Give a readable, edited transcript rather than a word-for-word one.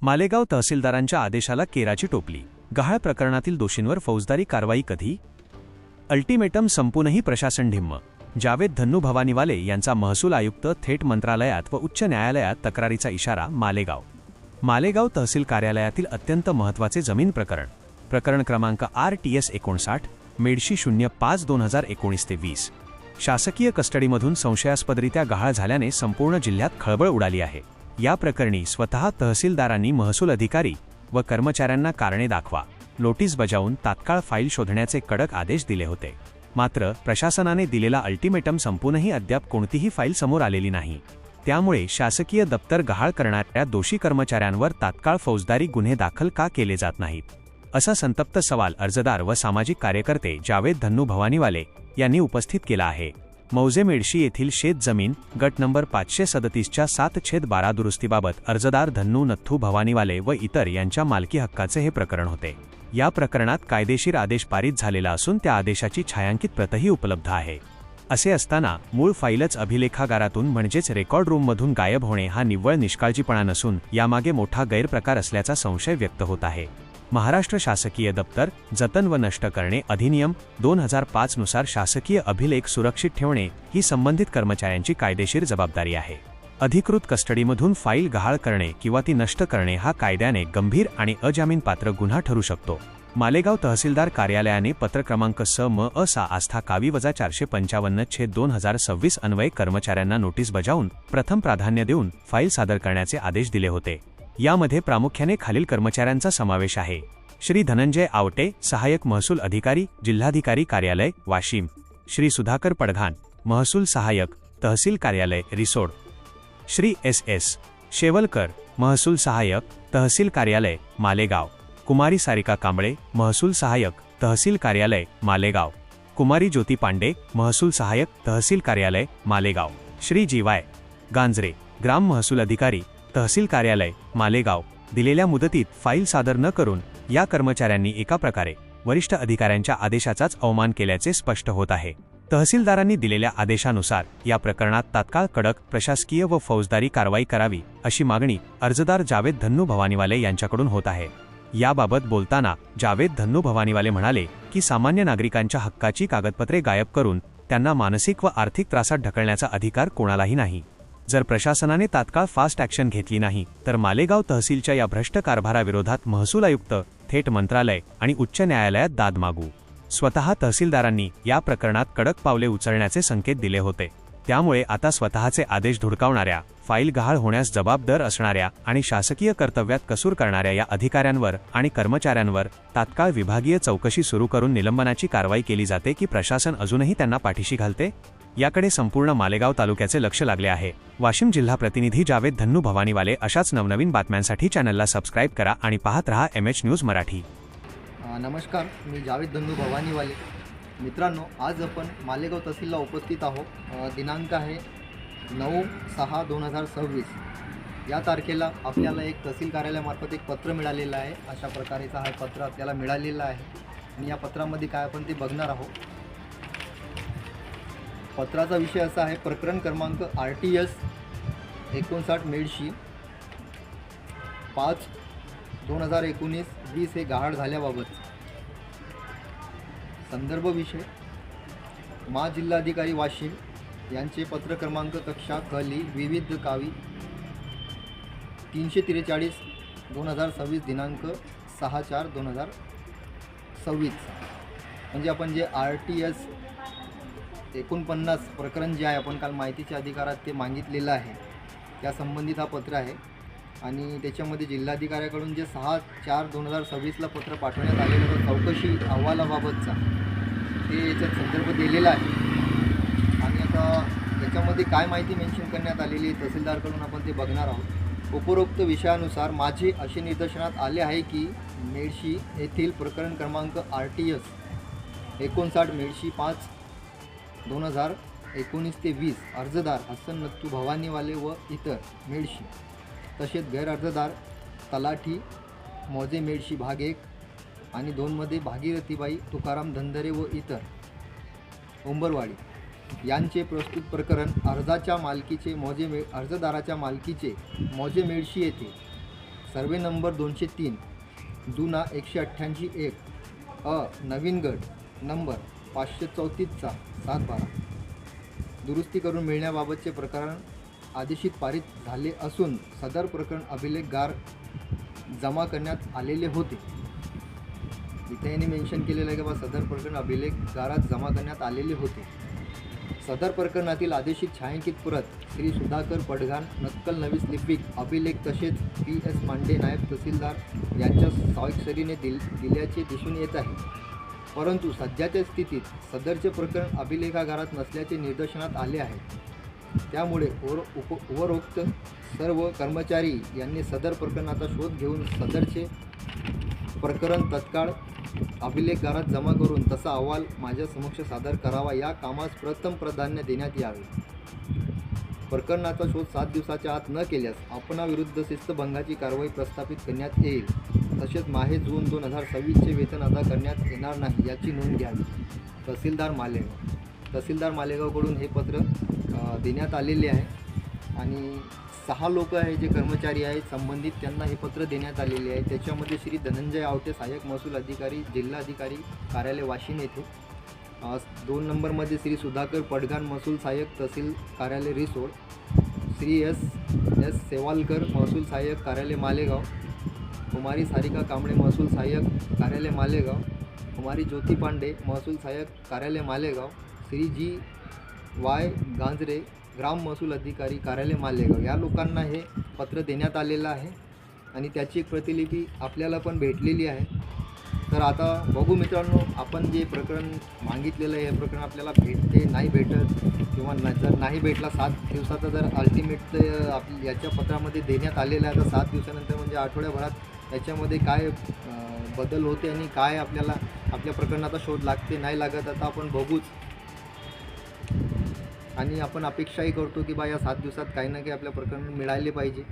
मालेगाव तहसीलदारांच्या आदेशाला केराची टोपली। गहाळ प्रकरणातील दोषींवर फौजदारी कारवाई कधी? अल्टिमेटम संपूनही प्रशासन ढिम्म। जावेद धन्नू भवानीवाले यांचा महसूल आयुक्त थेट मंत्रालयात व उच्च न्यायालयात तक्रारीचा इशारा। मालेगाव तहसील कार्यालयातील अत्यंत महत्त्वाचे जमीन प्रकरण क्रमांक RTS 59 मेडशी 05/2019 ते 20 शासकीय कस्टडीमधून संशयास्पदरित्या गहाळ झाल्याने संपूर्ण जिल्ह्यात खळबळ उडाली आहे। या प्रकरणी स्वतः तहसीलदारांनी महसूल अधिकारी व कर्मचाऱ्यांना कारणे दाखवा नोटीस बजावून तात्काळ फाईल शोधण्याचे कडक आदेश दिले होते। मात्र प्रशासनाने दिलेला अल्टिमेटम संपूनही अद्याप कोणतीही फाईल समोर आलेली नाही। त्यामुळे शासकीय दप्तर गहाळ करणाऱ्या दोषी कर्मचाऱ्यांवर तात्काळ फौजदारी गुन्हे दाखल का केले जात नाहीत, असा संतप्त सवाल अर्जदार व सामाजिक कार्यकर्ते जावेद धन्नू भवानीवाले यांनी उपस्थित केला आहे। मौजे मेडशी येथील शेत जमीन गट नंबर 537च्या 7/12 दुरुस्तीबाबत अर्जदार धन्नू नथू भवानीवाले व इतर यांच्या मालकी हक्काचे हे प्रकरण होते। या प्रकरणात कायदेशीर आदेश पारित झालेला असून त्या आदेशाची छायांकित प्रतही उपलब्ध आहे। असे असताना मूळ फाईलच अभिलेखागारातून म्हणजेच रेकॉर्ड रूममधून गायब होणे हा निव्वळ निष्काळजीपणा नसून यामागे मोठा गैरप्रकार असल्याचा संशय व्यक्त होत आहे। महाराष्ट्र शासकीय दप्तर जतन व नष्ट करणे अधिनियम 2005 नुसार शासकीय अभिलेख सुरक्षित ठेवणे ही संबंधित कर्मचाऱ्यांची कायदेशीर जबाबदारी आहे। अधिकृत कस्टडीमधून फाईल गहाळ करणे किंवा ती नष्ट करणे हा कायद्याने गंभीर आणि अजामीनपात्र गुन्हा ठरू शकतो। मालेगाव तहसीलदार कार्यालयाने पत्र क्रमांक SM/6 आस्था कावी -455/2026 अन्वये कर्मचाऱ्यांना नोटीस बजावून प्रथम प्राधान्य देऊन फाईल सादर करण्याचे आदेश दिले होते। यामध्ये प्रामुख्याने खालील कर्मचाऱ्यांचा समावेश आहे। श्री धनंजय आवटे, सहाय्यक महसूल अधिकारी, जिल्हाधिकारी कार्यालय वाशिम। श्री सुधाकर पडघान, महसूल सहाय्यक, तहसील कार्यालय रिसोड। श्री SS शेवलकर, महसूल सहाय्यक, तहसील कार्यालय मालेगाव। कुमारी सारिका कांबळे, महसूल सहाय्यक, तहसील कार्यालय मालेगाव। कुमारी ज्योती पांडे, महसूल सहाय्यक, तहसील कार्यालय मालेगाव। श्री GY गांजरे, ग्राम महसूल अधिकारी, तहसील कार्यालय मालेगाव। दिलेल्या मुदतीत फाईल सादर न करून या कर्मचाऱ्यांनी एका प्रकारे वरिष्ठ अधिकाऱ्यांच्या आदेशाचाच अवमान केल्याचे स्पष्ट होत आहे। तहसीलदारांनी दिलेल्या आदेशानुसार या प्रकरणात तात्काळ कडक प्रशासकीय व फौजदारी कारवाई करावी अशी मागणी अर्जदार जावेद धन्नू भवानीवाले यांच्याकडून होत आहे। याबाबत बोलताना जावेद धन्नू भवानीवाले म्हणाले की सामान्य नागरिकांच्या हक्काची कागदपत्रे गायब करून त्यांना मानसिक व आर्थिक त्रासात ढकलण्याचा अधिकार कोणालाही नाही। जर प्रशासनाने तात्काळ फास्ट ॲक्शन घेतली नाही तर मालेगाव तहसीलच्या या भ्रष्ट कारभाराविरोधात महसूल आयुक्त थेट मंत्रालय आणि उच्च न्यायालयात दाद मागू। स्वतः तहसीलदारांनी या प्रकरणात कडक पावले उचलण्याचे संकेत दिले होते। त्यामुळे आता स्वतःचे आदेश धुडकावणाऱ्या, फाईल गहाळ होण्यास जबाबदार असणाऱ्या आणि शासकीय कर्तव्यात कसूर करणाऱ्या या अधिकाऱ्यांवर आणि कर्मचाऱ्यांवर तात्काळ विभागीय चौकशी सुरू करून निलंबनाची कारवाई केली जाते की प्रशासन अजूनही त्यांना पाठीशी घालते, याकडे संपूर्ण मालेगाव तालुक्याचे लक्ष लागले आहे। वाशिम जिल्हा प्रतिनिधी जावेद धन्नू भवानीवाले अशाच नवनवीन बातम्यांसाठी चॅनलला सबस्क्राईब करा आणि पाहत रहा MH न्यूज मराठी। नमस्कार, मी जावेद धन्नू भवानीवाले। मित्रांनो, आज आपण मालेगाव तहसीलला उपस्थित आहोत। दिनांक आहे 9/6/2026 या तारखेला आपल्याला एक तहसील कार्यालयामार्फत एक पत्र मिळालेलं आहे। अशा प्रकारचा हा पत्र आपल्याला मिळालेला आहे आणि या पत्रामध्ये काय आपण ते बघणार आहोत। पत्राचा विषय असा आहे, प्रकरण क्रमांक RTS 59 मेडशी 5/2019-20 हे गहाळ झाल्याबाबत। संदर्भ विषय जिल्हाधिकारी वाशिम यांचे पत्र क्रमांक कक्षा खली विविध कावी 343/2026 दिनांक 6/4/2026। म्हणजे आपण जे RTS 49 प्रकरण जे आहे आपण काल माहितीच्या अधिकारात ते मागितलेलं आहे त्या संबंधित हा पत्र आहे आणि त्याच्यामध्ये जिल्हाधिकाऱ्याकडून जे 6/4/2026ला पत्र पाठवण्यात आलेलं होतं चौकशी अहवालाबाबतचा ते याच्यात संदर्भ दिलेला आहे। आणि आता त्याच्यामध्ये काय माहिती मेन्शन करण्यात आलेली आहे तहसीलदारकडून आपण ते बघणार आहोत। उपरोक्त विषयानुसार माझे असे निदर्शनात आले आहे की मेडशी येथील प्रकरण क्रमांक RTS 59 मेडशी 5/2019 ते 20 अर्जदार हसन नत्तू भवानीवाले व इतर मेडशी, तसेच गैरअर्जदार तलाठी मौजे मेडशी भाग 1 आणि 2 मध्ये भागीरथीबाई तुकाराम धंदरे व इतर उंबरवाडी यांचे प्रस्तुत प्रकरण अर्जाच्या मालकीचे अर्जदाराच्या मालकीचे मौजे मेडशी येथे सर्वे नंबर 203 जुना 188-1 नवीन गट नंबर 534चा 7/12 दुरुस्ती करून मिळण्याबाबतचे प्रकरण आदेशित पारित झाले असून सदर प्रकरण अभिलेखगार जमा करण्यात आलेले होते. इथे यांनी मेन्शन केलेलं आहे की बा सदर प्रकरण अभिलेखगारात जमा करण्यात आलेले होते. सदर प्रकरणातील आदेशित छायांकित प्रत श्री सुधाकर पडघाण नक्कल नवीस लिपिक अभिलेख तसेच PS पांडे नायब तहसीलदार यांच्या स्वाक्षरीने दिल्याचे दिसून येत आहे. परंतु सध्याच्या स्थितीत सदरचे प्रकरण अभिलेखागारात नसल्याचे निदर्शनात आले आहे. त्यामुळे उपरोक्त सर्व कर्मचारी यांनी सदर प्रकरणाचा शोध घेऊन सदरचे प्रकरण तत्काळ अभिलेखगारात जमा करून तसा अहवाल माझ्या समक्ष सादर करावा. या कामास प्रथम प्राधान्य देण्यात यावे. प्रकरणाचा शोध 7 दिवसाच्या आत न केल्यास आपणाविरुद्ध शिस्तभंगाची कारवाई प्रस्थापित करण्यात येईल. तसेच माहे जून 2026चे वेतन अदा करण्यात येणार नाही याची नोंद घ्यावी. तहसीलदार मालेगावकडून हे पत्र देण्यात आलेले आहे आणि 6 लोक आहे जे कर्मचारी आहेत संबंधित त्यांना हे पत्र देण्यात आलेले आहे. त्याच्यामध्ये श्री धनंजय आवटे सहाय्यक महसूल अधिकारी जिल्हाधिकारी कार्यालय वाशिम येथे, 2 नंबरमध्ये श्री सुधाकर पडघाण महसूल सहाय्यक तहसील कार्यालय रिसोड, श्री एस सेवालकर महसूल सहाय्यक कार्यालय मालेगाव, कुमारी सारिका कांबळे महसूल सहाय्यक कार्यालय मालेगाव, कुमारी ज्योती पांडे महसूल सहाय्यक कार्यालय मालेगाव, श्री GY गांजरे ग्राम महसूल अधिकारी कार्यालय मालेगाव या लोकांना हे पत्र देण्यात आलेलं आहे आणि त्याची एक प्रतिलिपी आपल्याला पण भेटलेली आहे. तर आता बघू मित्रांनो, आपण जे प्रकरण मागितलेलं आहे हे प्रकरण आपल्याला भेटते नाही भेटत किंवा जर नाही भेटला 7 दिवसाचा जर अल्टिमेट याच्या पत्रामध्ये देण्यात आलेलं आहे तर 7 दिवसानंतर म्हणजे आठवड्याभरात याच्यामध्ये काय बदल होते आणि काय आपल्याला आपल्या प्रकरणाचा शोध लागते नाही लागत आता आपण बघूच. आणि आपण अपेक्षाही करतो की बा या 7 दिवसात काही ना काही आपल्या प्रकरण मिळाले पाहिजे.